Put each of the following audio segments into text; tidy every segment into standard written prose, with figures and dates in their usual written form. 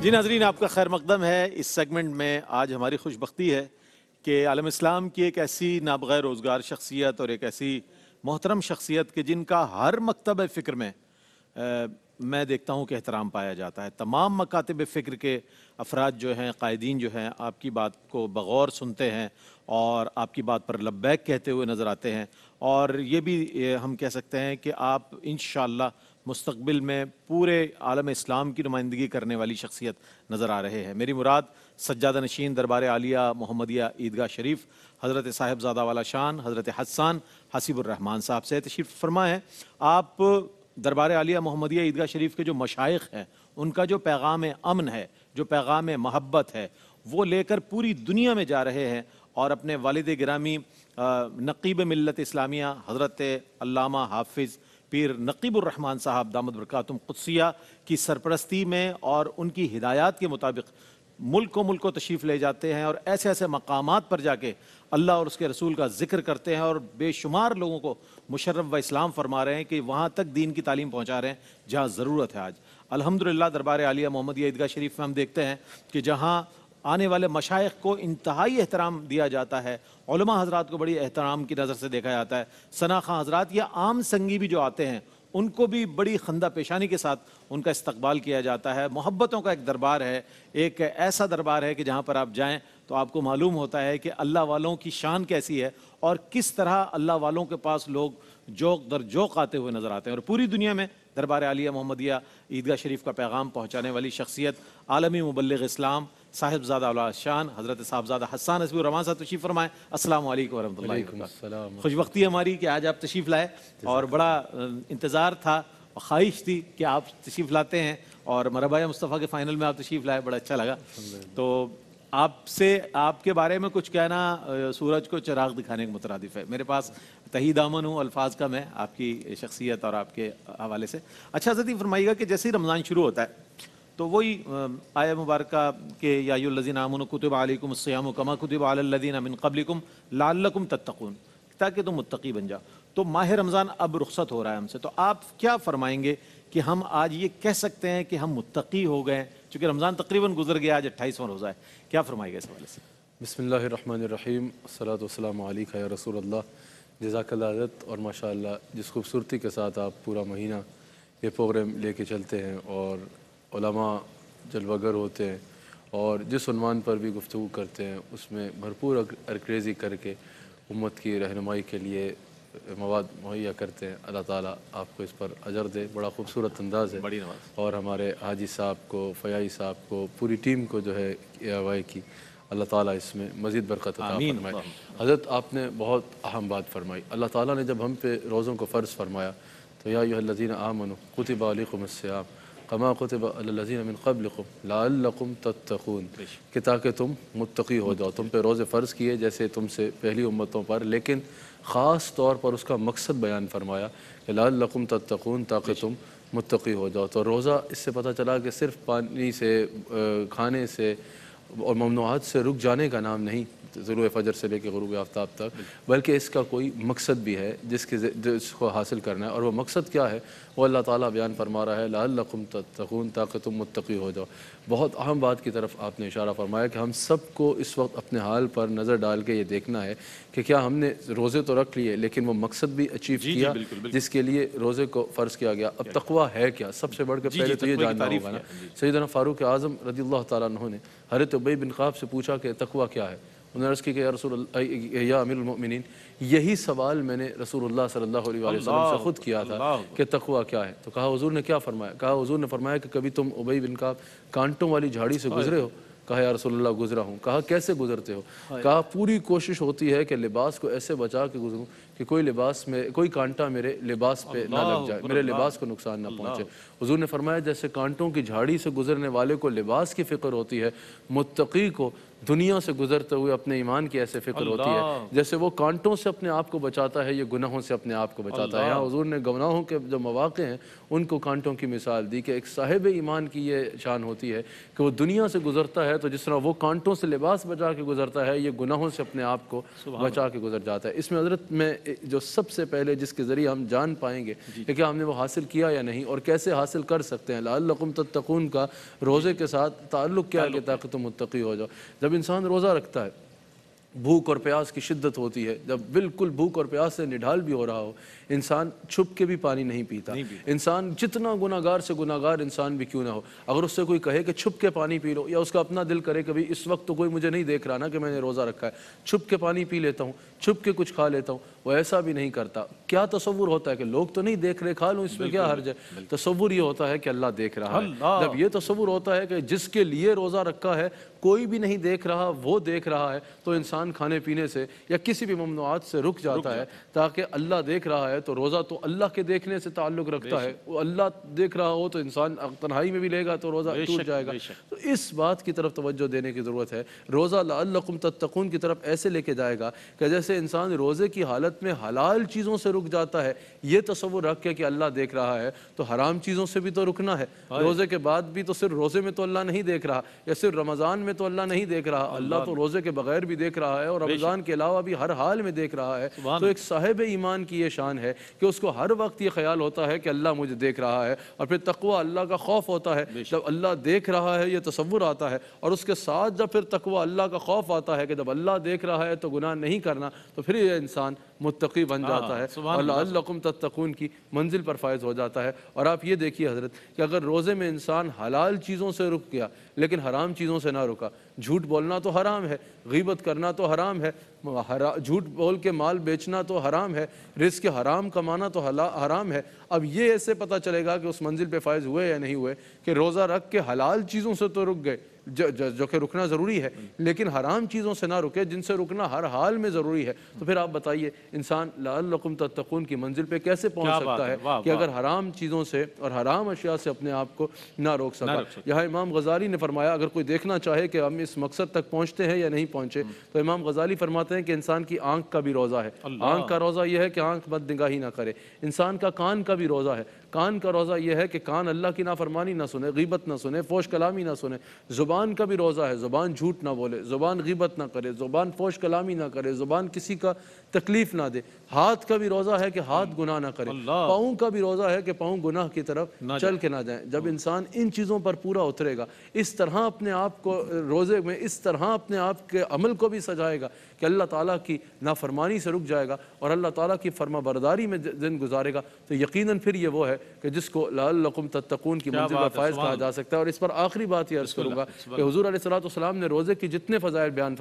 جی ناظرین، آپ کا خیر مقدم ہے۔ اس سیگمنٹ میں آج ہماری خوش بختی ہے کہ عالم اسلام کی ایک ایسی نابغہ روزگار شخصیت اور ایک ایسی محترم شخصیت کہ جن کا ہر مکتب فکر میں میں دیکھتا ہوں کہ احترام پایا جاتا ہے۔ تمام مکاتب فکر کے افراد جو ہیں، قائدین جو ہیں، آپ کی بات کو بغور سنتے ہیں اور آپ کی بات پر لبیک کہتے ہوئے نظر آتے ہیں، اور یہ بھی ہم کہہ سکتے ہیں کہ آپ انشاءاللہ مستقبل میں پورے عالم اسلام کی نمائندگی کرنے والی شخصیت نظر آ رہے ہیں۔ میری مراد سجادہ نشین دربار عالیہ محمدیہ عیدگاہ شریف حضرت صاحبزادہ والا شان حضرت حسان حسیب الرحمان صاحب سے تشریف فرما ہے۔ آپ دربار عالیہ محمدیہ عیدگاہ شریف کے جو مشائخ ہیں، ان کا جو پیغام امن ہے، جو پیغام محبت ہے، وہ لے کر پوری دنیا میں جا رہے ہیں، اور اپنے والد گرامی نقیب ملت اسلامیہ حضرت علامہ حافظ پیر نقیب الرحمان صاحب دامت برکاتہم قدسیہ کی سرپرستی میں اور ان کی ہدایات کے مطابق ملک کو تشریف لے جاتے ہیں، اور ایسے ایسے مقامات پر جا کے اللہ اور اس کے رسول کا ذکر کرتے ہیں، اور بے شمار لوگوں کو مشرف و اسلام فرما رہے ہیں کہ وہاں تک دین کی تعلیم پہنچا رہے ہیں جہاں ضرورت ہے۔ آج الحمدللہ دربار عالیہ محمدیہ عیدگاہ شریف میں ہم دیکھتے ہیں کہ جہاں آنے والے مشائخ کو انتہائی احترام دیا جاتا ہے، علماء حضرات کو بڑی احترام کی نظر سے دیکھا جاتا ہے، ثنا خواں حضرات یا عام سنگی بھی جو آتے ہیں ان کو بھی بڑی خندہ پیشانی کے ساتھ ان کا استقبال کیا جاتا ہے۔ محبتوں کا ایک دربار ہے، ایک ایسا دربار ہے کہ جہاں پر آپ جائیں تو آپ کو معلوم ہوتا ہے کہ اللہ والوں کی شان کیسی ہے اور کس طرح اللہ والوں کے پاس لوگ جوق در جوق آتے ہوئے نظر آتے ہیں، اور پوری دنیا میں دربار عالیہ محمدیہ عیدگاہ شریف کا پیغام پہنچانے والی شخصیت عالمی مبلغ اسلام صاحبزادہ والا شان حضرت صاحبزادہ حسان حسیب الرحمان صاحب تشریف فرمائیں۔ السلام علیکم ورحمۃ اللہ وبرکاتہ۔ خوش بختی ہے ہماری کہ آج آپ تشریف لائے، اور بڑا انتظار تھا، خواہش تھی کہ آپ تشریف لاتے ہیں، اور مرحبا مصطفیٰ کے فائنل میں آپ تشریف لائے، بڑا اچھا لگا۔ تو آپ سے آپ کے بارے میں کچھ کہنا سورج کو چراغ دکھانے کے مترادف ہے۔ میرے پاس تہی دامن ہوں الفاظ کا میں آپ کی شخصیت اور آپ کے حوالے سے۔ اچھا حضرت فرمائیے گا کہ جیسے ہی رمضان شروع ہوتا ہے تو وہی آیہ مبارکہ کہ یا ایھا الذین آمنوا کتب علیکم الصیام کما کتب علی الذین من قبلکم لعلکم تتقون، تاکہ تم متقی بن جاؤ۔ تو ماہ رمضان اب رخصت ہو رہا ہے ہم سے، تو آپ کیا فرمائیں گے کہ ہم آج یہ کہہ سکتے ہیں کہ ہم متقی ہو گئے، چونکہ رمضان تقریباً گزر گیا، آج 28واں روزہ ہے، کیا فرمائے گا اس حوالے سے؟ بسم اللہ الرحمن الرحیم، الصلاۃ والسلام علیک یا رسول اللہ۔ جزاک اللہ حضرت، اور ماشاءاللہ جس خوبصورتی کے ساتھ آپ پورا مہینہ یہ پروگرام لے کے چلتے ہیں، اور علماء جلوہ گر ہوتے ہیں، اور جس عنوان پر بھی گفتگو کرتے ہیں اس میں بھرپور ارکریزی کر کے امت کی رہنمائی کے لیے مواد مہیا کرتے ہیں۔ اللہ تعالیٰ آپ کو اس پر اجر دے، بڑا خوبصورت انداز ہے، بڑی نواز۔ اور ہمارے حاجی صاحب کو، فیائی صاحب کو، پوری ٹیم کو جو ہے AIY کی، اللہ تعالیٰ اس میں مزید برکت عطا فرمائے۔ حضرت آپ نے بہت اہم بات فرمائی۔ اللہ تعالیٰ نے جب ہم پہ روزوں کو فرض فرمایا تو یا ایھا الذین آمنوا کتب علیکم الصیام کما کتب علی الذین من قبلکم لعلکم تتقون، کہ تاکہ تم متقی ہو جاؤ۔ تم پہ روزے فرض کیے جیسے تم سے پہلی امتوں پر، لیکن خاص طور پر اس کا مقصد بیان فرمایا کہ لعلکم تتقون، تاکہ تم متقی ہو جاؤ۔ تو روزہ اس سے پتہ چلا کہ صرف پانی سے، کھانے سے اور ممنوعات سے رک جانے کا نام نہیں، طلوع فجر سے لے کے غروب آفتاب تک، بلکہ اس کا کوئی مقصد بھی ہے جس کو حاصل کرنا ہے، اور وہ مقصد کیا ہے وہ اللہ تعالیٰ بیان فرما رہا ہے، لعلکم تتقون، تاکہ تم متقی ہو جاؤ۔ بہت اہم بات کی طرف آپ نے اشارہ فرمایا کہ ہم سب کو اس وقت اپنے حال پر نظر ڈال کے یہ دیکھنا ہے کہ کیا ہم نے روزے تو رکھ لیے لیکن وہ مقصد بھی اچیو کیا جس کے لیے روزے کو فرض کیا گیا۔ اب تقویٰ ہے کیا؟ سب سے بڑھ کے پہلے تو یہ جاننا ہوگا نا۔ سیدنا فاروق اعظم رضی اللہ تعالیٰ عنہ نے حضرت ابی بن کعب سے پوچھا کہ تقویٰ کیا ہے؟ انہوں نے عرض کی کہ یا رسول اللہ، یا امیر المؤمنین، یہی سوال میں نے رسول اللہ صلی اللہ علیہ وسلم سے خود کیا تھا کہ تقویٰ کیا ہے؟ تو کہا حضور نے کیا فرمایا؟ کہا حضور نے فرمایا کہ کبھی تم ابی بن کعب کانٹوں والی جھاڑی سے گزرے ہو؟ کہا یا رسول اللہ گزرا ہوں۔ کہا کیسے گزرتے ہو؟ کہا پوری کوشش ہوتی ہے کہ لباس کو ایسے بچا کے گزروں کہ کوئی کانٹا میرے لباس پہ نہ لگ جائے، میرے لباس کو نقصان نہ پہنچے۔ حضور نے فرمایا جیسے کانٹوں کی جھاڑی سے گزرنے والے کو لباس کی فکر ہوتی ہے، متقی کو دنیا سے گزرتے ہوئے اپنے ایمان کی ایسے فکر ہوتی ہے جیسے وہ کانٹوں سے اپنے آپ کو بچاتا ہے، یہ گناہوں سے اپنے آپ کو بچاتا ہے۔ یہاں حضور نے گناہوں کے جو مواقع ہیں ان کو کانٹوں کی مثال دی کہ ایک صاحب ایمان کی یہ شان ہوتی ہے کہ وہ دنیا سے گزرتا ہے تو جس طرح وہ کانٹوں سے لباس بچا کے گزرتا ہے، یہ گناہوں سے اپنے آپ کو بچا کے گزر جاتا ہے۔ اس میں حضرت میں جو سب سے پہلے جس کے ذریعے ہم جان پائیں گے کہ کیا ہم نے وہ حاصل کیا یا نہیں اور کیسے حاصل کر سکتے ہیں، لعلکم تتقون کا روزے کے ساتھ تعلق کیا ہے کہ تاکہ تم متقی ہو جاؤ۔ جب انسان روزہ رکھتا ہے، بھوک اور پیاس کی شدت ہوتی ہے، جب بالکل بھوک اور پیاس سے نڈھال بھی ہو رہا ہو، انسان چھپ کے بھی پانی نہیں پیتا۔ انسان جتنا گناہگار سے گناہگار انسان بھی کیوں نہ ہو، اگر اس سے کوئی کہے کہ چھپ کے پانی پی لو، یا اس کا اپنا دل کرے کہ اس وقت تو کوئی مجھے نہیں دیکھ رہا نا کہ میں نے روزہ رکھا ہے، چھپ کے پانی پی لیتا ہوں، چھپ کے کچھ کھا لیتا ہوں، وہ ایسا بھی نہیں کرتا۔ کیا تصور ہوتا ہے کہ لوگ تو نہیں دیکھ رہے، کھا لوں، اس میں کیا حرج ہے؟ تصور یہ ہوتا ہے کہ اللہ دیکھ رہا ہے۔ جب یہ تصور ہوتا ہے کہ جس کے لیے روزہ رکھا ہے کوئی بھی نہیں دیکھ رہا، وہ دیکھ رہا ہے، تو انسان کھانے پینے سے یا کسی بھی ممنوعات سے رک جاتا ہے، تاکہ اللہ دیکھ رہا ہے تو روزہ تو اللہ کے دیکھنے سے تعلق رکھتا ہے، وہ اللہ دیکھ رہا ہو تو انسان تنہائی میں بھی لے گا تو روزہ ٹوٹ جائے گا۔ تو اس بات کی طرف توجہ دینے کی ضرورت ہے۔ روزہ لعلکم تتقون کی طرف ایسے لے کے جائے گا کہ جیسے انسان روزے کی حالت میں حلال چیزوں سے رک جاتا ہے، یہ تصور رکھ کے کہ اللہ دیکھ رہا ہے، تو حرام چیزوں سے بھی تو رکنا ہے۔ روزے کے بعد بھی تو صرف روزے میں تو اللہ نہیں دیکھ رہا، یا صرف رمضان میں تو اللہ نہیں دیکھ رہا، اللہ تو روزے کے بغیر بھی دیکھ رہا ہے اور رمضان کے علاوہ بھی ہر حال میں دیکھ رہا ہے۔ تو ایک صاحب ایمان کی یہ شان ہے کہ اس کو ہر وقت یہ خیال ہوتا ہے کہ اللہ مجھے دیکھ رہا ہے، اور پھر تقوی اللہ کا خوف ہوتا ہے۔ جب اللہ دیکھ رہا ہے یہ تصور آتا ہے، اور اس کے ساتھ جب پھر تقوی اللہ کا خوف آتا ہے کہ جب اللہ دیکھ رہا ہے تو گناہ نہیں کرنا، تو پھر یہ انسان متقی بن جاتا ہے اور لعلکم تتقون کی منزل پر فائز ہو جاتا ہے۔ اور آپ یہ دیکھیے حضرت کہ اگر روزے میں انسان حلال چیزوں سے رک گیا لیکن حرام چیزوں سے نہ رکا، جھوٹ بولنا تو حرام ہے، غیبت کرنا تو حرام ہے، جھوٹ بول کے مال بیچنا تو حرام ہے، رزق حرام کمانا تو حرام ہے۔ اب یہ ایسے پتہ چلے گا کہ اس منزل پہ فائز ہوئے یا نہیں ہوئے کہ روزہ رکھ کے حلال چیزوں سے تو رک گئے جو کہ رکنا ضروری ہے، لیکن حرام چیزوں سے نہ رکے جن سے رکنا ہر حال میں ضروری ہے۔ تو پھر آپ بتائیے انسان لعلکم تتقون کی منزل پہ کیسے پہنچ سکتا ہے کہ اگر حرام چیزوں سے اور حرام اشیاء سے اپنے آپ کو نہ روک سکا۔ یہاں امام غزالی نے فرمایا، اگر کوئی دیکھنا چاہے کہ ہم اس مقصد تک پہنچتے ہیں یا نہیں پہنچے، تو امام غزالی فرماتے ہیں کہ انسان کی آنکھ کا بھی روزہ ہے۔ آنکھ کا روزہ یہ ہے کہ آنکھ بد نگاہی نہ کرے۔ انسان کا کان کا بھی روزہ ہے۔ کان کا روزہ یہ ہے کہ کان اللہ کی نافرمانی نہ سنے، غیبت نہ سنے، فوش کلامی نہ سنے۔ زبان کا بھی روزہ ہے، زبان جھوٹ نہ بولے، زبان غیبت نہ کرے، زبان فوش کلامی نہ کرے، زبان کسی کا تکلیف نہ دے۔ ہاتھ کا بھی روزہ ہے کہ ہاتھ گناہ نہ کرے۔ پاؤں کا بھی روزہ ہے کہ پاؤں گناہ کی طرف چل کے نہ جائیں۔ جب انسان ان چیزوں پر پورا اترے گا، اس طرح اپنے آپ کو روزے میں اس طرح اپنے آپ کے عمل کو بھی سجائے گا کہ اللہ تعالیٰ کی نافرمانی سے رک جائے گا اور اللہ تعالیٰ کی فرما برداری میں دن گزارے گا، تو یقیناً پھر یہ وہ ہے کہ جس کو لعلکم تتقون کی منزل پر فائز کہا جا سکتا ہے۔ اور اس پر آخری بات یہ عرض کروں گا کہ حضور علیہ السلام نے روزے کی جتنے فضائل بیان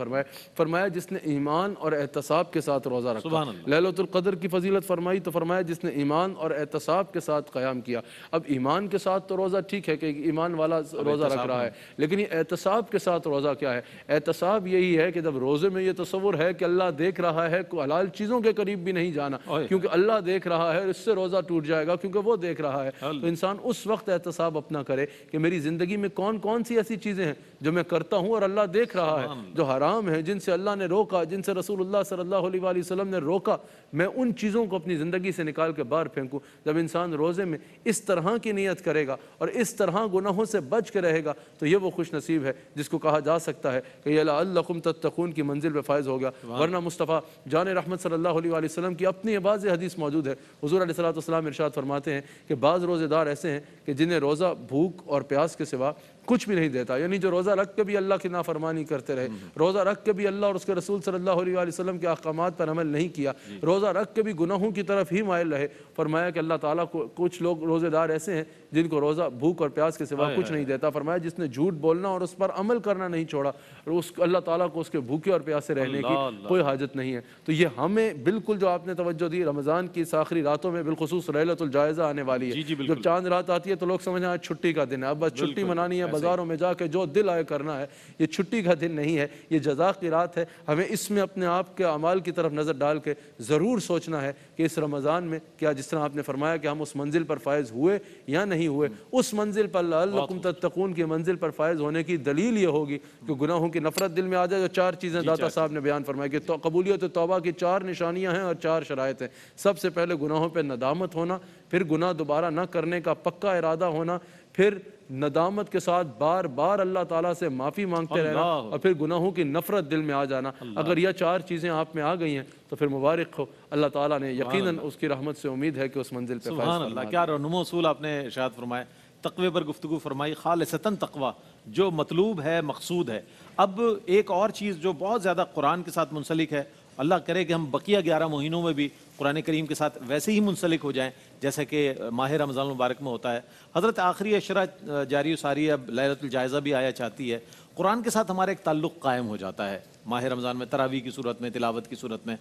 فرمایا جس نے ایمان اور احتساب کے ساتھ روزہ رکھا، لیلۃ القدر کی فضیلت فرمائی تو فرمایا جس نے ایمان اور احتساب کے ساتھ قیام کیا۔ اب ایمان کے ساتھ تو روزہ ٹھیک ہے کہ ایمان والا روزہ رکھ رہا ہے، لیکن یہ احتساب کے ساتھ روزہ کیا ہے؟ احتساب یہی ہے کہ جب روزے میں یہ تصور ہے کہ اللہ دیکھ رہا ہے، کوئی حلال چیزوں کے قریب بھی نہیں جانا کیونکہ اللہ دیکھ رہا ہے، اس سے روزہ ٹوٹ جائے گا کیونکہ وہ دیکھ رہا ہے۔ تو انسان اس وقت احتساب اپنا کرے کہ میری زندگی میں کون کون سی ایسی چیزیں ہیں جو میں کرتا ہوں اور اللہ دیکھ رہا ہے، جو حرام ہیں، جن سے اللہ نے روکا، جن سے رسول اللہ صلی اللہ علیہ وآلہ وسلم نے روکا، میں ان چیزوں کو اپنی زندگی سے نکال کے باہر پھینکوں۔ جب انسان روزے میں اس طرح کی نیت کرے گا اور اس طرح گناہوں سے بچ کے رہے گا تو یہ وہ خوش نصیب ہے جس کو کہا جا سکتا ہے کہ یہ لعلکم تتقون کی منزل پہ فائز ہو گیا۔ ورنہ مصطفیٰ جان رحمت صلی اللہ علیہ وآلہ وسلم کی اپنی بعض حدیث موجود ہے۔ حضور علیہ السلام ارشاد فرماتے ہیں کہ بعض روزے دار ایسے ہیں کہ جنہیں روزہ بھوک اور پیاس کے سوا کچھ بھی نہیں دیتا، یعنی جو روزہ رکھ کے بھی اللہ کی نافرمانی کرتے رہے، روزہ رکھ کے بھی اللہ اور اس کے رسول صلی اللہ علیہ وآلہ وسلم کے احکامات پر عمل نہیں کیا، روزہ رکھ کے بھی گناہوں کی طرف ہی مائل رہے۔ فرمایا کہ اللہ تعالیٰ کو کچھ لوگ روزے دار ایسے ہیں جن کو روزہ بھوک اور پیاس کے سوا کچھ نہیں دیتا۔ فرمایا جس نے جھوٹ بولنا اور اس پر عمل کرنا نہیں چھوڑا، اللہ تعالیٰ کو اس کے بھوکے اور پیاسے رہنے کی کوئی حاجت نہیں ہے۔ تو یہ ہمیں بالکل جو آپ نے توجہ دی رمضان کی اس آخری راتوں میں، بالخصوص لیلۃ الجائزہ آنے والی ہے، جب چاند رات آتی ہے تو لوگ سمجھیں آج چھٹی کا دن ہے، اب بس چھٹی منانی ہے، بازاروں میں جا کے جو دل آئے کرنا ہے. یہ چھٹی کا دن نہیں ہے, یہ جزا کی رات ہے. ہمیں اس میں اپنے آپ کے اعمال کی طرف نظر ڈال کے ضرور سوچنا ہے کہ اس رمضان میں کیا جس طرح آپ نے فرمایا کہ ہم اس منزل پر فائز ہوئے یا نہیں ہوئے, اس منزل پر لعلکم تتقون کی منزل پر فائز ہونے کی دلیل یہ ہوگی کہ گناہوں کی نفرت دل میں آ جائے. جو 4 چیزیں داتا صاحب نے بیان فرمائی کہ قبولیت توبہ کی 4 نشانیاں ہیں اور 4 شرائط ہیں. سب سے پہلے گناہوں پہ ندامت ہونا, پھر گناہ دوبارہ نہ کرنے کا پکا ارادہ ہونا, پھر ندامت کے ساتھ بار بار اللہ تعالیٰ سے معافی مانگتے رہنا, اور پھر گناہوں کی نفرت دل میں آ جانا. اگر یہ 4 چیزیں آپ میں آ گئی ہیں تو پھر مبارک ہو, اللہ تعالیٰ نے یقیناً اس کی رحمت سے امید ہے کہ اس منزل پہ فائز. سبحان اللہ, کیا رونما اصول آپ نے ارشاد فرمائے. تقوی پر گفتگو فرمائی, خالصتاً تقوی جو مطلوب ہے, مقصود ہے. اب ایک اور چیز جو بہت زیادہ قرآن کے ساتھ منسلک ہے, اللہ کرے کہ ہم بقیہ 11 مہینوں میں بھی قرآن کریم کے ساتھ ویسے ہی منسلک ہو جائیں جیسے کہ ماہ رمضان المبارک میں ہوتا ہے. حضرت آخری عشرہ جاری و ساری, اب لیلۃ الجائزہ بھی آیا چاہتی ہے, قرآن کے ساتھ ہمارا ایک تعلق قائم ہو جاتا ہے ماہ رمضان میں, تراویح کی صورت میں, تلاوت کی صورت میں.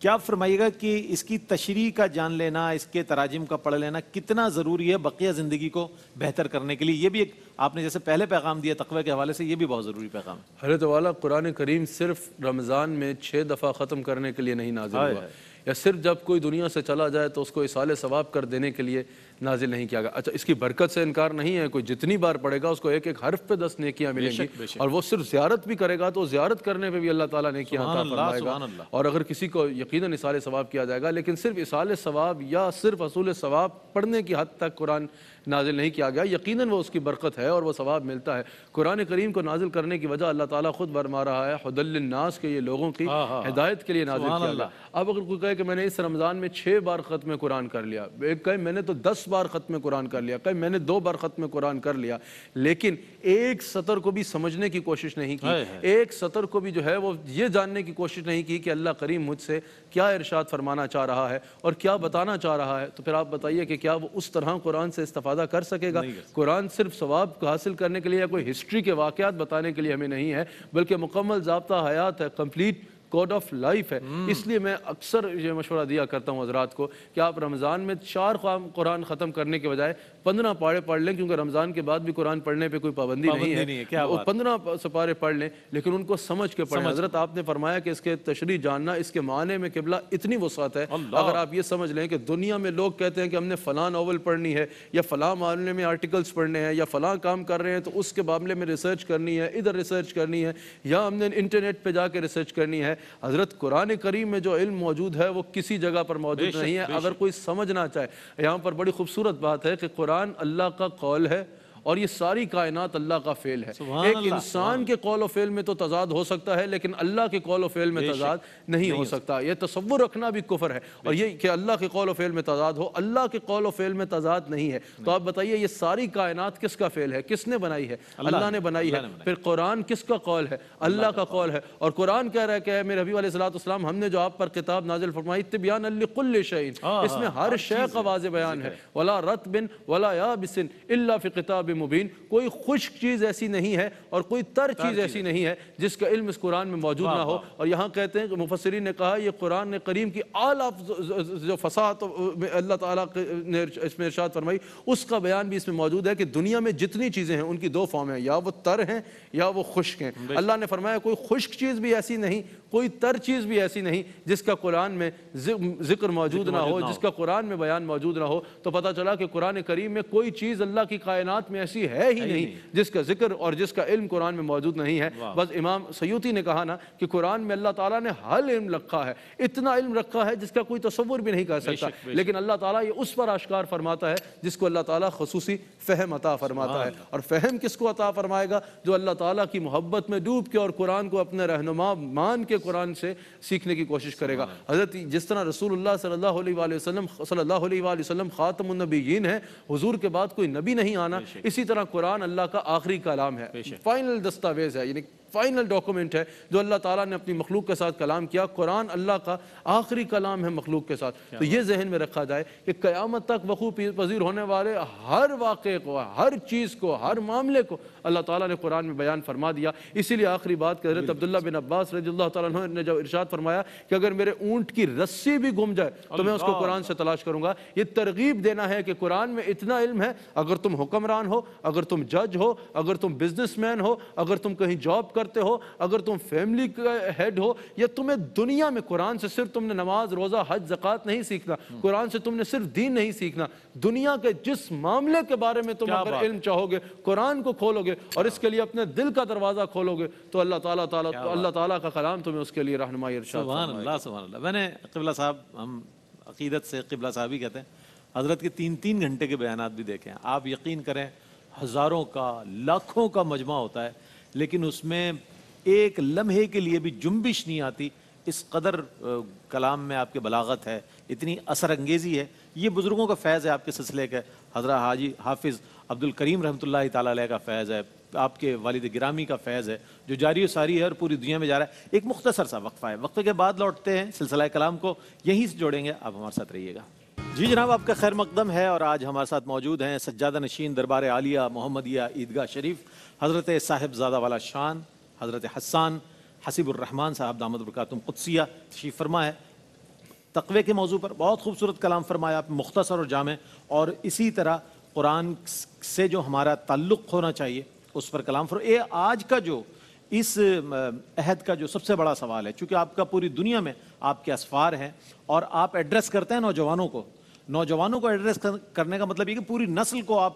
کیا فرمائیے گا کہ اس کی تشریح کا جان لینا, اس کے تراجم کا پڑھ لینا کتنا ضروری ہے بقیہ زندگی کو بہتر کرنے کے لیے؟ یہ بھی ایک آپ نے جیسے پہلے پیغام دیا تقوی کے حوالے سے, یہ بھی بہت ضروری پیغام ہے. حضرت والا قرآن کریم صرف رمضان میں 6 دفعہ ختم کرنے کے لیے نہیں نازل ہوا, یا صرف جب کوئی دنیا سے چلا جائے تو اس کو اصال ثواب کر دینے کے لیے نازل نہیں کیا گیا. اچھا, اس کی برکت سے انکار نہیں ہے, کوئی جتنی بار پڑھے گا اس کو ایک ایک حرف پہ 10 نیکیاں ملیں گی, اور وہ صرف زیارت بھی کرے گا تو زیارت کرنے پہ بھی اللہ تعالیٰ نیکیاں عطا فرمائے گا. اور اگر کسی کو یقیناً اصال ثواب کیا جائے گا, لیکن صرف اصال ثواب یا صرف حصول ثواب پڑھنے کی حد تک قرآن نازل نہیں کیا گیا, یقیناً وہ اس کی برکت ہے اور وہ ثواب ملتا ہے. قرآن کریم کو نازل کرنے کی وجہ اللہ تعالیٰ خود فرما رہا ہے, ہدی للناس, کے یہ لوگوں کی ہدایت کے لیے نازل کیا گیا. اب اگر کوئی کہے کہ میں نے اس رمضان میں 6 بار ختم قرآن کر لیا, ایک کہے میں نے تو 10 بار ختم قرآن کر لیا, کہے میں نے 2 بار ختم قرآن کر لیا, لیکن ایک سطر کو بھی سمجھنے کی کوشش نہیں کی, ایک سطر کو بھی جو ہے وہ یہ جاننے کی کوشش نہیں کی کہ اللہ کریم مجھ سے کیا ارشاد فرمانا چاہ رہا ہے اور کیا بتانا چاہ رہا ہے, تو پھر آپ بتائیے کہ کیا وہ اس طرح قرآن سے استفادہ کر سکے گا؟ قرآن صرف ثواب کو حاصل کرنے کے لیے یا کوئی ہسٹری کے واقعات بتانے کے لیے ہمیں نہیں ہے, بلکہ مکمل ضابطہ حیات ہے, کمپلیٹ کوڈ آف لائف ہے. اس لیے میں اکثر یہ مشورہ دیا کرتا ہوں حضرات کو کہ آپ رمضان میں 4 قرآن ختم کرنے کے بجائے 15 پارے پڑھ لیں, کیونکہ رمضان کے بعد بھی قرآن پڑھنے پہ کوئی پابندی نہیں ہے, وہ 15 سپارے پڑھ لیں, لیکن ان کو سمجھ کے پڑھیں. حضرت آپ نے فرمایا کہ اس کے تشریح جاننا, اس کے معنی میں قبلہ اتنی وسعت ہے. اگر آپ یہ سمجھ لیں کہ دنیا میں لوگ کہتے ہیں کہ ہم نے فلاں ناول پڑھنی ہے, یا فلاں معاملے میں آرٹیکلز پڑھنے ہیں, یا فلاں کام کر رہے ہیں تو اس کے معاملے میں ریسرچ کرنی ہے, ادھر ریسرچ کرنی ہے, یا ہم نے انٹرنیٹ پہ جا کے ریسرچ کرنی ہے. حضرت قرآن کریم میں جو علم موجود ہے وہ کسی جگہ پر موجود نہیں ہے. اگر کوئی سمجھنا چاہے, یہاں پر بڑی خوبصورت بات ہے کہ قرآن اللہ کا قول ہے اور یہ ساری کائنات اللہ کا فعل ہے. ایک انسان کے قول و فعل میں تو تضاد ہو سکتا ہے, لیکن اللہ کے قول و فعل میں تضاد نہیں ہو سکتا. یہ تصور رکھنا بھی کفر ہے, اور یہ کہ اللہ کے قول و فعل میں تضاد ہو, اللہ کے قول و فعل میں تضاد نہیں ہے. تو آپ بتائیے یہ ساری کائنات کس کا فعل ہے, کس نے بنائی ہے؟ اللہ نے بنائی ہے. پھر قرآن کس کا قول ہے؟ اللہ کا قول ہے. اور قرآن کہہ رہا ہے کہ میرے حبیب علیہ الصلوۃ والسلام, ہم نے جو آپ پر کتاب نازل فرمائی تبیانا لکل شیء, اس میں ہر شے کا واضح بیان ہے. ولا رطب ولا یابس الا فی کتاب مبین, کوئی خشک چیز ایسی نہیں ہے اور کوئی تر چیز ایسی نہیں ہے جس کا علم اس قرآن میں موجود نہ ہو. اور یہاں کہتے ہیں کہ مفسرین نے کہا یہ قرآن کریم کی اعلیٰ جو فصاحت اللہ تعالیٰ نے اس میں ارشاد فرمائی, اس کا بیان بھی اس میں موجود ہے کہ دنیا میں جتنی چیزیں ہیں ان کی 2 فارم ہیں, یا وہ تر ہیں یا وہ خشک ہیں. اللہ نے فرمایا کوئی خشک چیز بھی ایسی نہیں, کوئی تر چیز بھی ایسی نہیں جس کا قرآن میں ذکر موجود نہ ہو, جس کا قرآن میں بیان موجود نہ ہو. تو پتہ چلا کہ قرآن کریم میں کوئی چیز اللہ کی کائنات میں ایسی ہے ہی نہیں جس کا ذکر اور جس کا علم قرآن میں موجود نہیں ہے. بس امام سیوطی نے کہا نا کہ قرآن میں اللہ تعالیٰ نے ہر علم رکھا ہے, اتنا علم رکھا ہے جس کا کوئی تصور بھی نہیں کر سکتا, لیکن اللہ تعالیٰ یہ اس پر آشکار فرماتا ہے جس کو اللہ تعالیٰ خصوصی فہم عطا فرماتا ہے. اور فہم کس کو عطا فرمائے گا؟ جو اللہ تعالیٰ کی محبت میں ڈوب کے اور قرآن کو اپنے رہنما مان کے قرآن سے سیکھنے کی کوشش کرے گا. حضرت جس طرح رسول اللہ صلی اللہ علیہ وآلہ وسلم خاتم النبیین ہیں, حضور کے بعد کوئی نبی نہیں آنا, اسی طرح قرآن اللہ کا آخری کلام ہے, فائنل دستاویز ہے, یعنی فائنل ڈاکومنٹ ہے جو اللہ تعالیٰ نے اپنی مخلوق کے ساتھ کلام کیا. قرآن اللہ کا آخری کلام ہے مخلوق کے ساتھ. تو یہ ذہن میں رکھا جائے کہ قیامت تک وقوع پذیر ہونے والے ہر واقعے کو, ہر چیز کو, ہر معاملے کو اللہ تعالیٰ نے قرآن میں بیان فرما دیا. اسی لیے آخری بات کہ حضرت عبداللہ بن عباس رضی اللہ تعالیٰ عنہ نے جب ارشاد فرمایا کہ اگر میرے اونٹ کی رسی بھی گم جائے تو میں اس کو قرآن سے تلاش کروں گا, یہ ترغیب دینا ہے کہ قرآن میں اتنا علم ہے. اگر تم حکمران ہو, اگر تم جج ہو, اگر تم بزنس مین ہو, اگر تم کہیں جاب کرتے ہو, اگر تم فیملی کا ہیڈ ہو, یا تمہیں دنیا میں قرآن سے صرف تم نے نماز, روزہ, حج, زکوٰۃ نہیں سیکھنا, قرآن سے تم نے صرف دین نہیں سیکھنا, دنیا کے جس معاملے کے بارے میں تم اگر علم چاہو گے قرآن کو کھولو گے اور اس کے لیے اپنے دل کا دروازہ کھولو گے تو اللہ تعالیٰ کا کلام تمہیں اس کے لیے رہنمائی ارشاد. سبحان اللہ سبحان اللہ. میں نے قبلہ صاحب, ہم عقیدت سے قبلہ صاحب ہی کہتے ہیں, حضرت کے 3 گھنٹے کے بیانات بھی دیکھیں. آپ یقین کریں ہزاروں کا, لاکھوں کا مجمع ہوتا ہے, لیکن اس میں ایک لمحے کے لیے بھی جنبش نہیں آتی. اس قدر کلام میں آپ کے بلاغت ہے, اتنی اثر انگیزی ہے. یہ بزرگوں کا فیض ہے آپ کے سلسلے کا. حضرت حاجی حافظ عبد الکریم رحمۃ اللہ تعالیٰ علیہ کا فیض ہے, آپ کے والد گرامی کا فیض ہے جو جاری و ساری ہے اور پوری دنیا میں جا رہا ہے. ایک مختصر سا وقفہ ہے, وقفے کے بعد لوٹتے ہیں, سلسلہ کلام کو یہیں سے جوڑیں گے. آپ ہمارے ساتھ رہیے گا. جی جناب, آپ کا خیر مقدم ہے اور آج ہمارے ساتھ موجود ہیں سجادہ نشین دربار عالیہ محمدیہ عیدگاہ شریف حضرت صاحب زادہ والا شان حضرت حسان حسیب الرحمن صاحب دامت برکاتہم قدسیہ تشریف فرما ہے. تقوی کے موضوع پر بہت خوبصورت کلام فرمایا آپ, مختصر اور جامع, اور اسی طرح قرآن سے جو ہمارا تعلق ہونا چاہیے اس پر کلام فرمایا. یہ آج کا جو اس عہد کا جو سب سے بڑا سوال ہے, چونکہ آپ کا پوری دنیا میں آپ کے اسفار ہیں اور آپ ایڈریس کرتے ہیں نوجوانوں کو ایڈریس کرنے کا مطلب یہ کہ پوری نسل کو آپ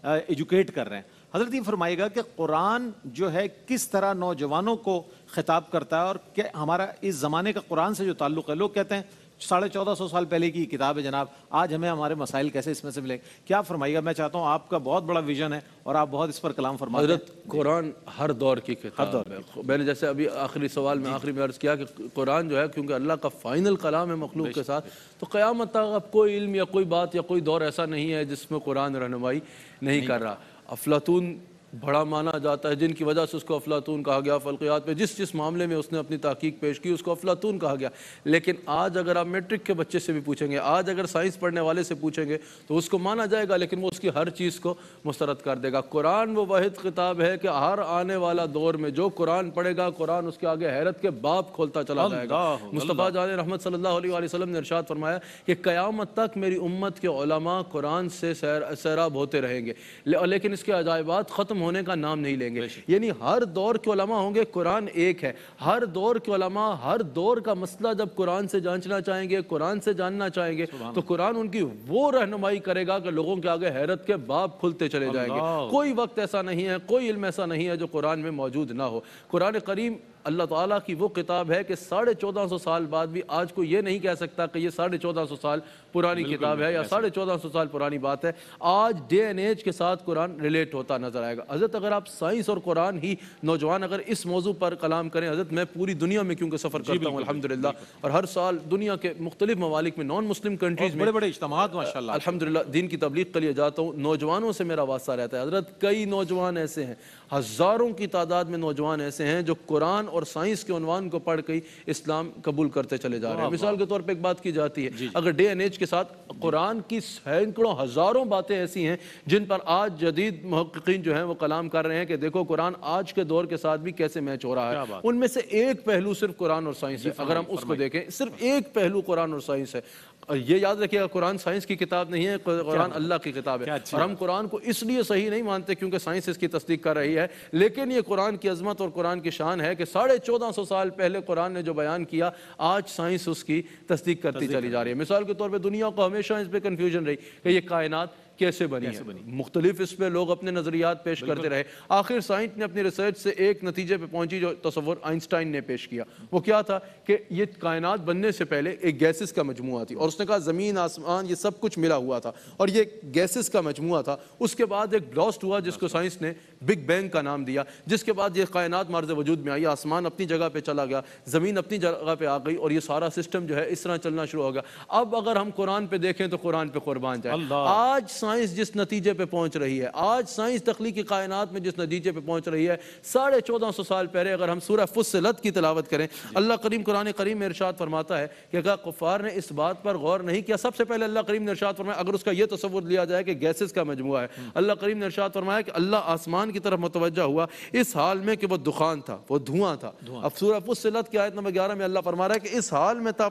ایجوکیٹ کر رہے ہیں. حضرت یہ فرمائے گا کہ قرآن جو ہے کس طرح نوجوانوں کو خطاب کرتا ہے اور کہ ہمارا اس زمانے کا قرآن سے جو تعلق ہے. لوگ کہتے ہیں 1450 سال پہلے کی کتاب ہے جناب, آج ہمیں ہمارے مسائل کیسے اس میں سے ملیں. کیا فرمائیے گا؟ میں چاہتا ہوں, آپ کا بہت بڑا ویژن ہے اور آپ بہت اس پر کلام فرماتے ہیں. حضرت قرآن ہر دور کی کتاب ہے. میں نے جیسے ابھی آخری سوال میں آخری میں عرض کیا کہ قرآن جو ہے کیونکہ اللہ کا فائنل کلام ہے مخلوق کے ساتھ, تو قیامت تک اب کوئی علم یا کوئی بات یا کوئی دور ایسا نہیں ہے جس میں قرآن رہنمائی نہیں کر رہا. افلاطون بڑا مانا جاتا ہے جن کی وجہ سے اس کو افلاطون کہا گیا. فلکیات میں جس معاملے میں اس نے اپنی تحقیق پیش کی اس کو افلاطون کہا گیا. لیکن آج اگر آپ میٹرک کے بچے سے بھی پوچھیں گے, آج اگر سائنس پڑھنے والے سے پوچھیں گے تو اس کو مانا جائے گا, لیکن وہ اس کی ہر چیز کو مسترد کر دے گا. قرآن وہ واحد کتاب ہے کہ ہر آنے والا دور میں جو قرآن پڑھے گا قرآن اس کے آگے حیرت کے باب کھولتا چلا جائے گا. مصطفیٰ جان رحمت صلی اللہ علیہ وسلم نے ارشاد فرمایا کہ قیامت تک میری امت کے علماء قرآن سے سیراب ہوتے رہیں گے, لیکن اس کے عجائبات ختم ہونے کا نام نہیں لیں گے. یعنی ہر دور کے علماء ہوں گے, قرآن ایک ہے. ہر دور کے علماء ہر دور کا مسئلہ جب قرآن سے جانچنا چاہیں گے, قرآن سے جاننا چاہیں گے, تو قرآن ان کی وہ رہنمائی کرے گا کہ لوگوں کے آگے حیرت کے باب کھلتے چلے جائیں گے. کوئی وقت ایسا نہیں ہے, کوئی علم ایسا نہیں ہے جو قرآن میں موجود نہ ہو. قرآن کریم اللہ تعالیٰ کی وہ کتاب ہے کہ 1450 سال بعد بھی آج کو یہ نہیں کہہ سکتا کہ یہ 1450 سال پرانی کتاب ہے یا 1450 سال پرانی بات ہے. آج ڈے اینڈ ایج کے ساتھ قرآن ریلیٹ ہوتا نظر آئے گا. حضرت اگر آپ سائنس اور قرآن ہی نوجوان اگر اس موضوع پر کلام کریں, حضرت میں پوری دنیا میں کیونکہ سفر کرتا ہوں الحمدللہ, اور ہر سال دنیا کے مختلف ممالک میں نان مسلم کنٹریز میں بڑے اجتماعات ماشاءاللہ الحمدللہ دین کی تبلیغ کے لیے جاتا ہوں. نوجوانوں سے میرا واسطہ رہتا ہے. حضرت کئی نوجوان ایسے ہیں, ہزاروں کی تعداد میں نوجوان ایسے ہیں جو قرآن اور سائنس کے عنوان کو پڑھ کے اسلام قبول کرتے چلے جا رہے ہیں. مثال کے طور پہ ایک بات کی جاتی ہے, اگر ڈے اینڈ ایج کے ساتھ قرآن کی سینکڑوں ہزاروں باتیں ایسی ہیں جن پر آج جدید محققین جو ہیں وہ کلام کر رہے ہیں کہ دیکھو قرآن آج کے دور کے ساتھ بھی کیسے میچ ہو رہا ہے. ان میں سے ایک پہلو صرف قرآن اور سائنس ہے. اگر ہم اس کو دیکھیں صرف ایک پہلو قرآن اور سائنس ہے. اور یہ یاد رکھیے گا قرآن سائنس کی کتاب نہیں ہے, قرآن اللہ کی کتاب ہے. اور ہم قرآن کو اس لیے صحیح نہیں مانتے کیونکہ سائنس اس کی تصدیق کر رہی ہے, لیکن یہ قرآن کی عظمت اور قرآن کی شان ہے کہ 1450 سال پہلے قرآن نے جو بیان کیا آج سائنس اس کی تصدیق کرتی چلی جا رہی ہے. مثال کے طور پہ دنیا کو ہمیشہ اس پہ کنفیوژن رہی کہ یہ کائنات کیسے بنی ہے. مختلف اس پہ لوگ اپنے نظریات پیش کرتے رہے. آخر سائنس نے اپنی ریسرچ سے ایک نتیجے پہ پہنچی جو تصور آئنسٹائن نے پیش کیا. وہ کیا تھا کہ یہ کائنات بننے سے پہلے ایک گیسز کا مجموعہ تھی, اور اس نے کہا زمین آسمان یہ سب کچھ ملا ہوا تھا اور یہ گیسز کا مجموعہ تھا. اس کے بعد ایک بلاسٹ ہوا جس کو سائنس نے بگ بینگ کا نام دیا، جس کے بعد یہ کائنات مارز وجود میں آئی، آسمان اپنی جگہ پہ چلا گیا، زمین اپنی جگہ پہ آ گئی، اور یہ سارا سسٹم جو ہے اس طرح چلنا شروع ہو گیا۔ اب اگر ہم قرآن پہ دیکھیں تو قرآن پہ قربان جائیں، آج سائنس جس نتیجے پہ پہنچ رہی ہے، آج سائنس تخلیقی کائنات میں جس نتیجے پہ پہنچ رہی ہے، 1450 سال پہلے اگر ہم سورہ فصلت کی تلاوت کریں، اللہ کریم قرآن کریم میں ارشاد فرماتا ہے کہ اگر کفار نے اس بات پر غور نہیں کیا، سب سے پہلے اللہ کریم نے ارشاد فرمایا، اگر اس کا یہ تصور لیا جائے کہ گیسز کا مجموعہ ہے، اللہ کریم نے ارشاد فرمایا کہ اللہ آسمان کی طرف متوجہ ہوا اس حال میں کہ وہ دخان تھا، وہ دھواں تھا۔ اب سورہ فصلت کی آیت نمبر 11 میں اللہ فرما رہا ہے کہ اس حال میں تھا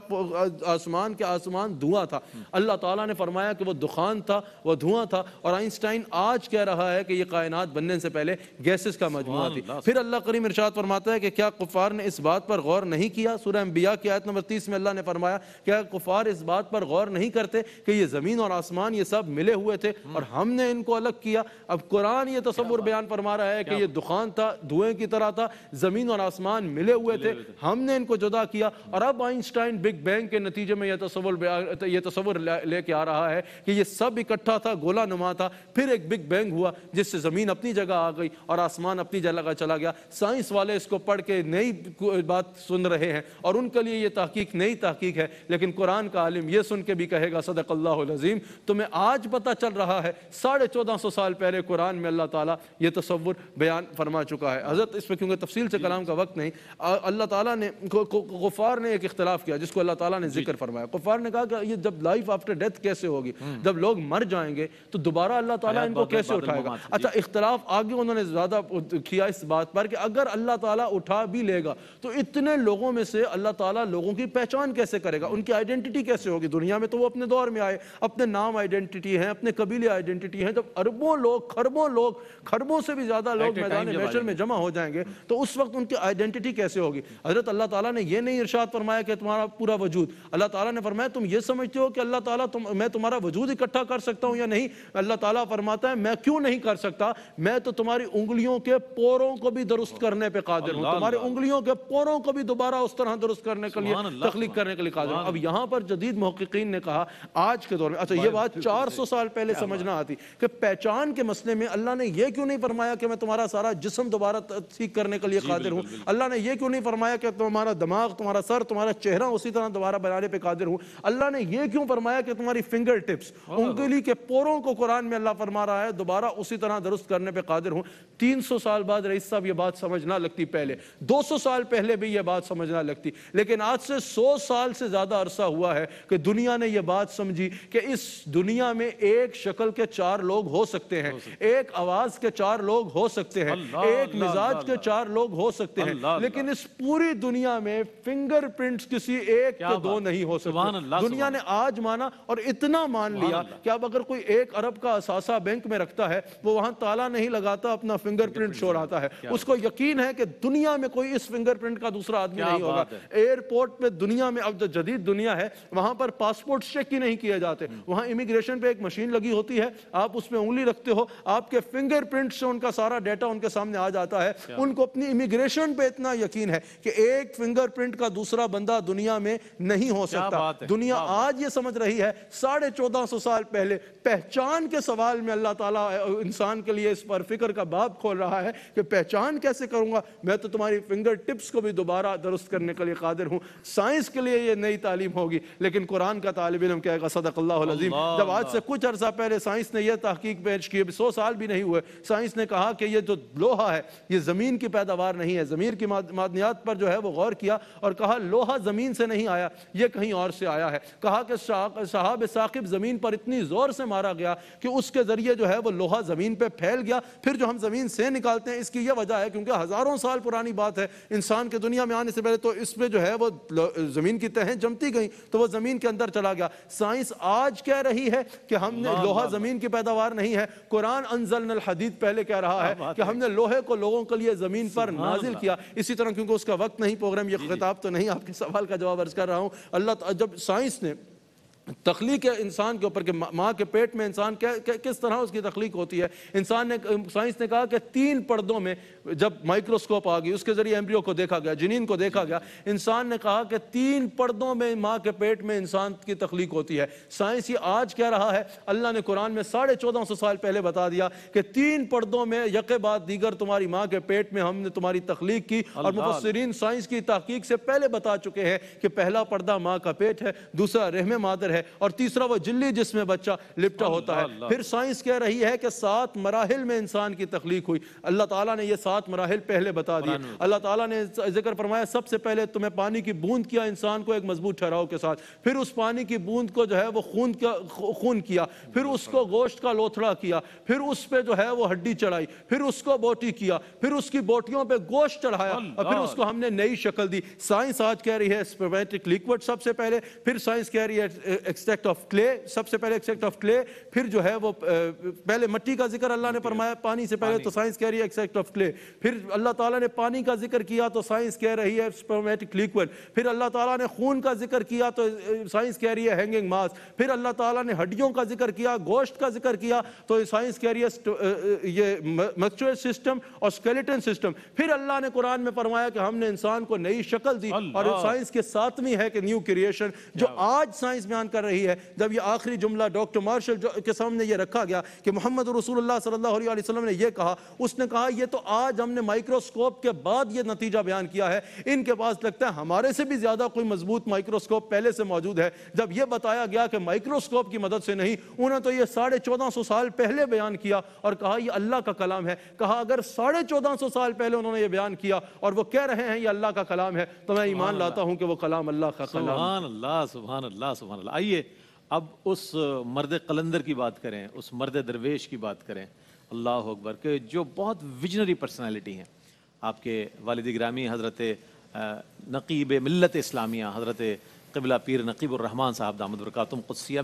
آسمان کے آسمان دھواں تھا، اللہ تعالیٰ نے فرمایا کہ وہ دخان تھا، وہ دھواں تھا، اور آئنسٹائن آج کہہ رہا ہے کہ یہ کائنات بننے سے پہلے گیسز کا مجموعہ تھی۔ پھر اللہ کریم ارشاد فرماتا ہے کہ کیا کفار نے اس بات پر غور نہیں کیا؟ سورہ انبیاء کی آیت نمبر 30 میں اللہ نے فرمایا کیا کفار اس بات پر غور نہیں کرتے کہ یہ زمین اور آسمان یہ سب ملے ہوئے تھے اور ہم نے ان کو الگ کیا؟ اب قرآن یہ تصور بیان فرما رہا ہے کہ یہ دخان تھا، دھوئیں کی طرح تھا، زمین اور آسمان ملے ہوئے تھے، ہم نے ان کو جدا کیا، اور اب آئنسٹائن بگ بینگ کے نتیجے میں یہ تصور لے کے آ رہا ہے کہ یہ سب اکٹھا تھا، گولا نما تھا، پھر ایک بگ بینگ ہوا جس سے زمین اپنی جگہ آ گئی اور آسمان اپنی جگہ چلا گیا۔ سائنس والے اس کو پڑھ کے نئی بات سن رہے ہیں اور ان کے لیے یہ تحقیق نئی تحقیق ہے، لیکن قرآن کا عالم یہ سن کے بھی کہے گا صدق اللہ العظیم۔ تمہیں آج پتہ چل رہا ہے 1450 سال پہلے قرآن میں اللہ تعالیٰ یہ تصور بیان فرما چکا ہے۔ حضرت اس پہ کیونکہ تفصیل سے کلام کا وقت نہیں، اللہ تعالیٰ نے غفار نے ایک اختلاف کیا جس کو اللہ تعالیٰ نے ذکر فرمایا۔ غفار نے کہا کہ یہ جب لائف آفٹر ڈیتھ کیسے ہوگی، جب لوگ مر جائیں گے تو دوبارہ اللہ تعالیٰ ان کو کیسے اٹھائے گا؟ اچھا، اختلاف آگے انہوں نے زیادہ کیا اس بات پر کہ اگر اللہ تعالیٰ اٹھا بھی لے گا تو اتنے لوگوں میں سے اللہ تعالیٰ لوگوں کی پہچان کیسے کرے گا، ان کی آئیڈینٹی کیسے ہوگی؟ دنیا میں تو وہ اپنے دور میں آئے، اپنے نام آئیڈینٹی ہیں، اپنے قبیلے آئیڈینٹی ہیں، جب اربوں لوگ، خربوں لوگ، خربوں سے بھی زیادہ لوگ میدان محشر میں جمع ہو جائیں گے تو اس وقت ان کی آئیڈینٹی کیسے ہوگی؟ حضرت اللہ تعالیٰ نے یہ نہیں ارشاد فرمایا کہ تمہارا پورا وجود، اللہ تعالیٰ نے فرمایا تم یہ سمجھتے ہو کہ اللہ تعالیٰ میں تمہارا وجود اکٹھا کر سکتا ہوں یا نہیں؟ اللہ تعالیٰ فرماتا ہے میں کیوں نہیں کر سکتا، میں تو تمہاری انگلیوں کے پوروں کو بھی درست کرنے پہ قادر ہوں، تمہاری انگلیوں کے پوروں کو بھی دوبارہ اس طرح درست کرنے کے لیے، تخلیق کرنے کے لیے قادر ہوں۔ اب یہاں پر جدید محققین نے کہا آج کے دور میں، اچھا یہ بات 400 سال پہلے سمجھنا آتی کہ پہچان کے مسئلے میں اللہ نے یہ کیوں نہیں فرمایا کہ میں تمہارا سارا جسم دوبارہ ٹھیک کرنے کے لیے قادر ہوں؟ اللہ نے یہ کیوں نہیں فرمایا کہ تمہارا دماغ، تمہارا سر، تمہارا چہرہ اسی طرح دوبارہ بنانے پہ قادر ہوں؟ اللہ نے یہ کیوں فرمایا کہ تمہاری فنگر ٹپس، انگلی کے پوروں کو قرآن میں اللہ فرما رہا ہے دوبارہ اسی طرح درست کرنے پہ قادر ہوں؟ 300 سال بعد رئیس صاحب یہ بات سمجھ نہ لگتی، پہلے 200 سال پہلے بھی یہ بات سمجھ نہ لگتی، لیکن آج سے 100 سال سے زیادہ عرصہ ہوا ہے کہ دنیا نے یہ بات سمجھی کہ اس دنیا میں ایک شکل کے 4 لوگ ہو سکتے ہیں، ایک آواز کے 4 لوگ ہو سکتے ہیں، ایک مزاج کے 4 لوگ ہو سکتے ہیں، لیکن اس پوری دنیا میں فنگر پرنٹس کسی ایک کے 2 نہیں ہو سکتے۔ دنیا نے آج مانا اور اتنا مان لیا کہ اب اگر کوئی 1 ارب کا اثاثہ بینک میں رکھتا ہے وہ وہاں تالا نہیں لگاتا، اپنا فنگر پرنٹ شو رہتا ہے، اس کو یقین ہے کہ دنیا میں کوئی اس فنگر پرنٹ کا دوسرا آدمی نہیں ہوگا۔ ایئرپورٹ پہ دنیا میں اب جو جدید دنیا ہے وہاں پر پاسپورٹ چیک ہی نہیں کیے جاتے، وہاں امیگریشن پہ ایک مشین لگی ہوتی ہے، آپ اس پہ انگلی رکھتے ہو، آپ کے فنگر پرنٹ سے ان کا سارا ڈیٹا ان کے سامنے آ جاتا ہے۔ ان کو اپنی امیگریشن پہ اتنا یقین ہے کہ ایک فنگر پرنٹ کا دوسرا بندہ دنیا میں نہیں ہو سکتا۔ دنیا آج یہ سمجھ رہی ہے 1450 سال پہلے پہچان کے سوال میں اللہ تعالیٰ انسان کے لیے اس پر فکر کا باب کھول رہا ہے کہ پہچان کیسے کروں گا، میں تو تمہاری فنگر ٹپس کو بھی دوبارہ درست کرنے کے لیے قادر ہوں۔ سائنس کے لیے یہ نئی تعلیم ہوگی، لیکن قرآن کا طالب علم کہے گا صدق اللہ العظیم۔ جب آج سے کچھ عرصہ پہلے سائنس نے یہ تحقیق پیش کی، 100 سال بھی نہیں ہوئے، سائنس نے کہا کہ یہ جو لوہا ہے یہ زمین کی پیداوار نہیں ہے، زمین کی معدنیات پر جو ہے وہ غور کیا اور کہا لوہا زمین سے نہیں آیا، یہ کہیں اور سے آیا ہے۔ کہا کہ شہاب ثاقب زمین پر اتنی زور سے مارا گیا کہ اس کے ذریعے جو ہے وہ لوہا زمین پہ پھیل گیا، پھر جو ہم زمین سے نکالتے ہیں اس کی یہ وجہ ہے کیونکہ ہزاروں سال پرانی بات ہے، انسان کے دنیا میں آنے سے پہلے تو اس میں جو ہے وہ زمین کی تہیں جمتی گئیں تو وہ زمین کے اندر چلا گیا۔ سائنس آج کہہ رہی ہے کہ ہم نے لوہا زمین کی پیداوار نہیں ہے، قرآن انزلنا الحدید پہلے کہہ رہا ہے کہ ہم نے لوہے کو لوگوں کے لیے زمین پر نازل کیا۔ اسی طرح کیونکہ اس کا وقت نہیں، پروگرام یہ خطاب تو نہیں، آپ کے سوال کا جواب عرض کر رہا ہوں، اللہ جب سائنس نے تخلیق ہے انسان کے اوپر کہ ماں کے پیٹ میں انسان کس طرح اس کی تخلیق ہوتی ہے. سائنس نے کہا کہ 3 پردوں میں جب مائکروسکوپ آ گئی, اس کے ذریعے ایمبریو کو دیکھا گیا, جنین کو دیکھا گیا, انسان نے کہا کہ 3 پردوں میں ماں کے پیٹ میں انسان کی تخلیق ہوتی ہے. سائنس یہ آج کہہ رہا ہے, اللہ نے قرآن میں 1450 سال پہلے بتا دیا کہ 3 پردوں میں یکے بعد دیگر تمہاری ماں کے پیٹ میں ہم نے تمہاری تخلیق کی. اور مفسرین سائنس کی تحقیق سے پہلے بتا چکے ہیں کہ پہلا پردہ ماں کا پیٹ ہے, دوسرا رحم مادر ہے, اور تیسرا وہ جلی جس میں بچہ لپٹا ہوتا ہے. پھر سائنس کہہ رہی ہے کہ 7 مراحل میں انسان کی تخلیق ہوئی. اللہ تعالیٰ نے یہ 7 مراحل پہلے بتا دیے. اللہ تعالیٰ نے ذکر فرمایا سب سے پہلے تمہیں پانی کی بوند کیا انسان کو ایک مضبوط ٹھہراؤ کے ساتھ, پھر اس پانی کی بوند کو جو ہے وہ خون کیا, پھر اس کو گوشت کا لوتھڑا کیا, پھر اس پہ جو ہے وہ ہڈی چڑھائی, پھر اس کو بوٹی کیا, پھر اس کی بوٹیوں پہ گوشت چڑھایا, اور پھر اس کو ہم نے نئی شکل دی. سائنس آج کہہ رہی ہے اسپرمیٹک لیکوڈ سب سے پہلے, پھر سائنس کہہ رہی ہے ایکسٹریکٹ آف کلے, سب سے پہلے ایکسٹریکٹ آف کلے, پھر جو ہے وہ پہلے مٹی کا ذکر اللہ نے فرمایا پانی سے پہلے, تو سائنس کہہ رہی ہے ایکسٹریکٹ آف کلے. پھر اللہ تعالیٰ نے پانی کا ذکر کیا تو سائنس کہہ رہی ہے اسپرمیٹک لیکوڈ. پھر اللہ تعالیٰ نے خون کا ذکر کیا تو سائنس کہہ رہی ہے ہینگنگ ماس. پھر اللہ تعالیٰ نے ہڈیوں کا ذکر کیا, گوشت کا ذکر کیا تو سائنس کہہ رہی ہے یہ مسکولر سسٹم اور اسکیلیٹن سسٹم. پھر اللہ نے قرآن میں فرمایا کہ ہم نے انسان کو نئی شکل دی, اور سائنس کے 7ویں ہے کہ نیو کریشن, جو آج سائنس بیان کر رہی ہے. جب یہ آخری جملہ ڈاکٹر مارشل کے سامنے یہ رکھا گیا کہ محمد رسول اللہ صلی اللہ علیہ وسلم نے یہ کہا, اس نے کہا یہ تو آج ہم نے مائکروسکوپ کے بعد یہ نتیجہ بیان کیا ہے, ان کے پاس لگتا ہے ہمارے سے بھی زیادہ کوئی مضبوط مائکروسکوپ پہلے سے موجود ہے. جب یہ بتایا گیا کہ مائکروسکوپ کی مدد سے نہیں, انہوں نے تو یہ 1450 سال پہلے بیان کیا اور کہا یہ اللہ کا کلام ہے. کہا اگر 1450 سال پہلے انہوں نے یہ بیان کیا اور وہ کہہ رہے ہیں یہ اللہ کا کلام ہے, تو میں ایمان لاتا ہوں کہ وہ کلام اللہ کا کلام. سبحان اللہ, سبحان اللہ, سبحان اللہ. آئیے اب اس مرد قلندر کی بات کریں, اس مرد درویش کی بات کریں. اللہ اکبر, کہ جو بہت ویژنری پرسنالٹی ہیں. آپ کے والد گرامی حضرت نقیب ملت اسلامیہ حضرت قبلہ پیر نقیب الرحمن صاحب دامت برکاتہم قدسیہ.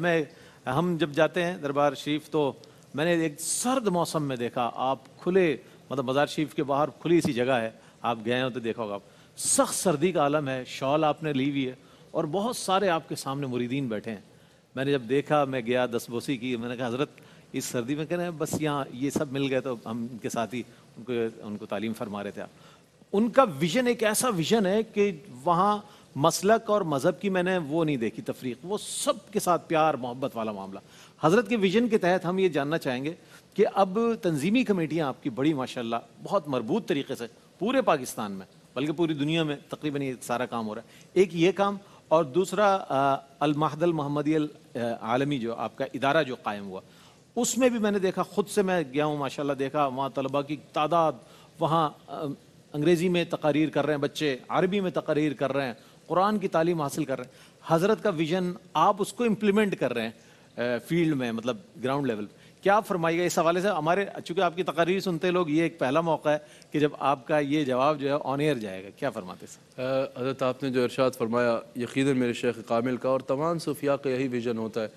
ہم جب جاتے ہیں دربار شریف تو میں نے ایک سرد موسم میں دیکھا, آپ کھلے مطلب مزار شریف کے باہر کھلی سی جگہ ہے, آپ گئے ہو تو دیکھا ہوگا, سخت سردی کا عالم ہے, شال آپ نے لی ہوئی ہے اور بہت سارے آپ کے سامنے مریدین بیٹھے ہیں. میں نے جب دیکھا, میں گیا دستبوسی کی, میں نے کہا حضرت اس سردی میں کہہ رہے ہیں بس یہاں یہ سب مل گئے, تو ہم ان کے ساتھ ہی ان کو تعلیم فرما رہے تھے. ان کا ویژن ایک ایسا ویژن ہے کہ وہاں مسلک اور مذہب کی میں نے وہ نہیں دیکھی تفریق, وہ سب کے ساتھ پیار محبت والا معاملہ. حضرت کے ویژن کے تحت ہم یہ جاننا چاہیں گے کہ اب تنظیمی کمیٹیاں آپ کی بڑی ماشاءاللہ بہت مربوط طریقے سے پورے پاکستان میں بلکہ پوری دنیا میں تقریباً یہ سارا کام ہو رہا ہے. ایک یہ کام, اور دوسرا المعہد المحمدی العالمی جو آپ کا ادارہ جو قائم ہوا, اس میں بھی میں نے دیکھا, خود سے میں گیا ہوں ماشاءاللہ, دیکھا وہاں طلباء کی تعداد, وہاں انگریزی میں تقاریر کر رہے ہیں بچے, عربی میں تقاریر کر رہے ہیں, قرآن کی تعلیم حاصل کر رہے ہیں. حضرت کا ویژن آپ اس کو امپلیمنٹ کر رہے ہیں فیلڈ میں, مطلب گراؤنڈ لیول. کیا آپ فرمائیے گا اس حوالے سے؟ ہمارے چونکہ آپ کی تقاریر سنتے لوگ, یہ ایک پہلا موقع ہے کہ جب آپ کا یہ جواب جو ہے آن ایئر جائے گا, کیا فرماتے ہیں؟ حضرت آپ نے جو ارشاد فرمایا یقیناً میرے شیخ کامل کا اور تمام صوفیاء کا یہی ویژن ہوتا ہے,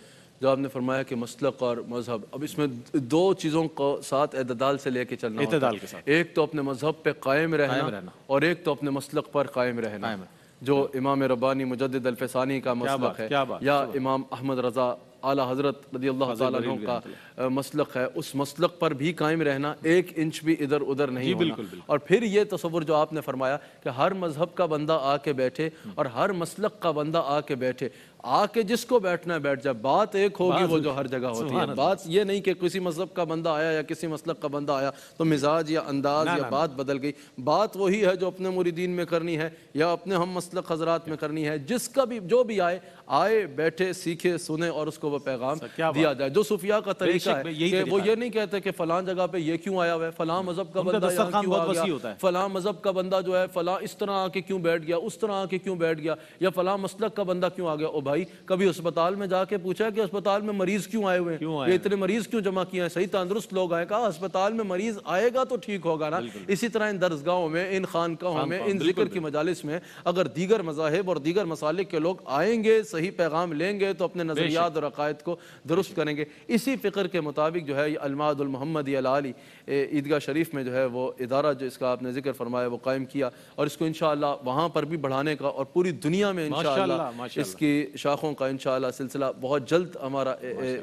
جو آپ نے فرمایا کہ مسلک اور مذہب. اب اس میں 2 چیزوں کو ساتھ اعتدال سے لے کے چلنا ہوتا ہے. اعتدال کے ساتھ, ایک تو اپنے مذہب پہ قائم رہنا اور ایک تو اپنے مسلک پر قائم رہنا, جو امام ربانی مجدد الفسانی کا مسلک ہے, یا امام احمد رضا اعلیٰ حضرت رضی اللہ تعالیٰ عنہ کا مسلک ہے, اس مسلک پر بھی قائم رہنا, 1 انچ بھی ادھر ادھر نہیں ہونا. اور پھر یہ تصور جو آپ نے فرمایا کہ ہر مذہب کا بندہ آ کے بیٹھے اور ہر مسلک کا بندہ آ کے بیٹھے, آ کے جس کو بیٹھنا ہے بیٹھ جائے, بات ایک ہوگی وہ جو ہر جگہ ہوتی ہے. بات یہ نہیں کہ کسی مذہب کا بندہ آیا یا کسی مسلک کا بندہ آیا تو مزاج یا انداز یا بات بدل گئی. بات وہی ہے جو اپنے مریدین میں کرنی ہے یا اپنے ہم مسلک حضرات میں کرنی ہے. جس کا بھی جو بھی آئے بیٹھے سیکھے سنے اور اس کو وہ پیغام دیا جائے. جو صوفیاء کا طریقہ ہے کہ وہ یہ نہیں کہتے کہ فلاں جگہ پہ یہ کیوں آیا ہوا ہے, فلاں مذہب کا بندہ یہاں کیوں آ گیا, فلاں مذہب کا بندہ جو ہے فلاں اس طرح آ کے کیوں بیٹھ گیا, اس طرح آ کے کیوں بیٹھ گیا, یا فلاں مسلک کا بندہ کیوں آ گیا. او بھائی, کبھی اسپتال میں جا کے پوچھا کہ اسپتال میں مریض کیوں آئے ہوئے ہیں, یہ اتنے مریض کیوں جمع کیے ہیں؟ صحیح تندرست لوگ آئے, کہا اسپتال میں مریض آئے گا تو ٹھیک ہوگا نا. اسی طرح ان درسگاہوں میں, ان خانقاہوں میں, ان ذکر کی مجالس میں اگر دیگر مذاہب اور دیگر مسالک کے لوگ آئیں گے, صحیح پیغام لیں گے, تو اپنے نظریات اور عقائد کو درست کریں گے. اسی فکر کے مطابق جو ہے یہ المعہد المحمدی العالی عیدگاہ شریف میں جو ہے وہ ادارہ جو اس کا آپ نے ذکر فرمایا وہ قائم کیا, اور اس کو انشاءاللہ وہاں پر بھی بڑھانے کا اور پوری دنیا میں انشاءاللہ اس کی شاخوں کا انشاءاللہ سلسلہ بہت جلد ہمارا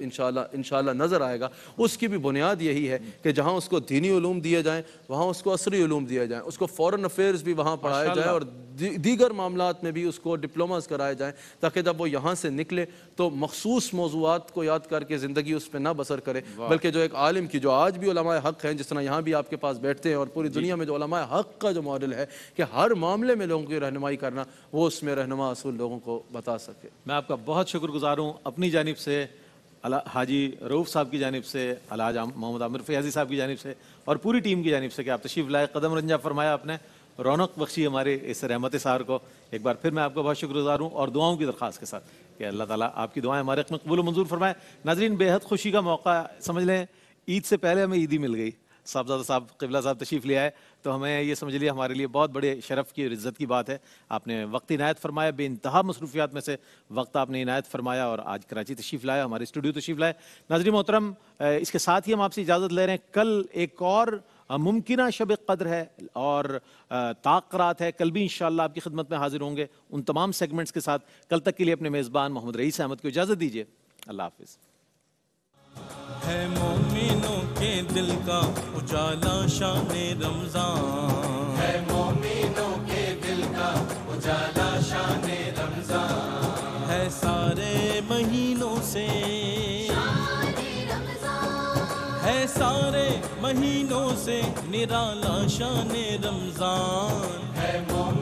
انشاءاللہ نظر آئے گا، اس کی بھی بنیاد یہی ہے کہ جہاں اس کو دینی علوم دیے جائیں وہاں اس کو عصری علوم دیے جائیں، اس کو فورن افیئرز بھی وہاں پڑھائے جائیں اور دیگر معاملات میں بھی اس کو ڈپلوماز کرائے جائیں، تاکہ جب وہ یہاں سے نکلے تو مخصوص موضوعات کو یاد کر کے زندگی اس پہ نہ بسر کرے، بلکہ جو ایک عالم کی، جو آج بھی علماء حق ہیں، جس طرح یہاں بھی آپ کے پاس بیٹھتے ہیں اور پوری دنیا میں جو علماء حق کا جو ماڈل ہے کہ ہر معاملے میں لوگوں کی رہنمائی کرنا، وہ اس میں رہنما اصول لوگوں کو بتا سکے۔ میں آپ کا بہت شکر گزار ہوں اپنی جانب سے، حاجی رؤوف صاحب کی جانب سے، الحاج محمد عامر فیاضی صاحب کی جانب سے اور پوری ٹیم کی جانب سے کہ آپ تشریف لائے، قدم رنجہ فرمایا، آپ نے رونق بخشی ہمارے اس رحمت سار کو۔ ایک بار پھر میں آپ کا بہت شکر گزار ہوں اور دعاؤں کی درخواست کے ساتھ کہ اللہ تعالیٰ آپ کی دعائیں ہمارے حق میں قبول و منظور فرمائے۔ ناظرین، بے حد خوشی کا موقع سمجھ لیں، عید سے پہلے ہمیں عیدی مل گئی، صاحبزادہ صاحب قبلہ صاحب تشریف لے آئے، تو ہمیں یہ سمجھ لیے ہمارے لیے بہت بڑے شرف کی اور عزت کی بات ہے۔ آپ نے وقت عنایت فرمایا، بے انتہا مصروفیات میں سے وقت آپ نے عنایت فرمایا اور آج کراچی تشریف لائے، ہمارے اسٹوڈیو تشریف لائے۔ ناظرین محترم، اس کے ساتھ ہی ہم آپ سے اجازت لے رہے ہیں۔ کل ایک اور ممکنہ شب قدر ہے اور تاقرات ہے، کل بھی انشاءاللہ آپ کی خدمت میں حاضر ہوں گے ان تمام سیگمنٹس کے ساتھ۔ کل تک کے لیے اپنے میزبان محمد رئیس احمد کو اجازت دیجیے، اللہ حافظ۔ ہے مومنوں کے دل کا اجالا شان رمضان، ہے مومنوں کے دل کا اجالا شان رمضان، ہے سارے مہینوں سے، ہے سارے مہینوں سے نرالا شان رمضان، ہے مومن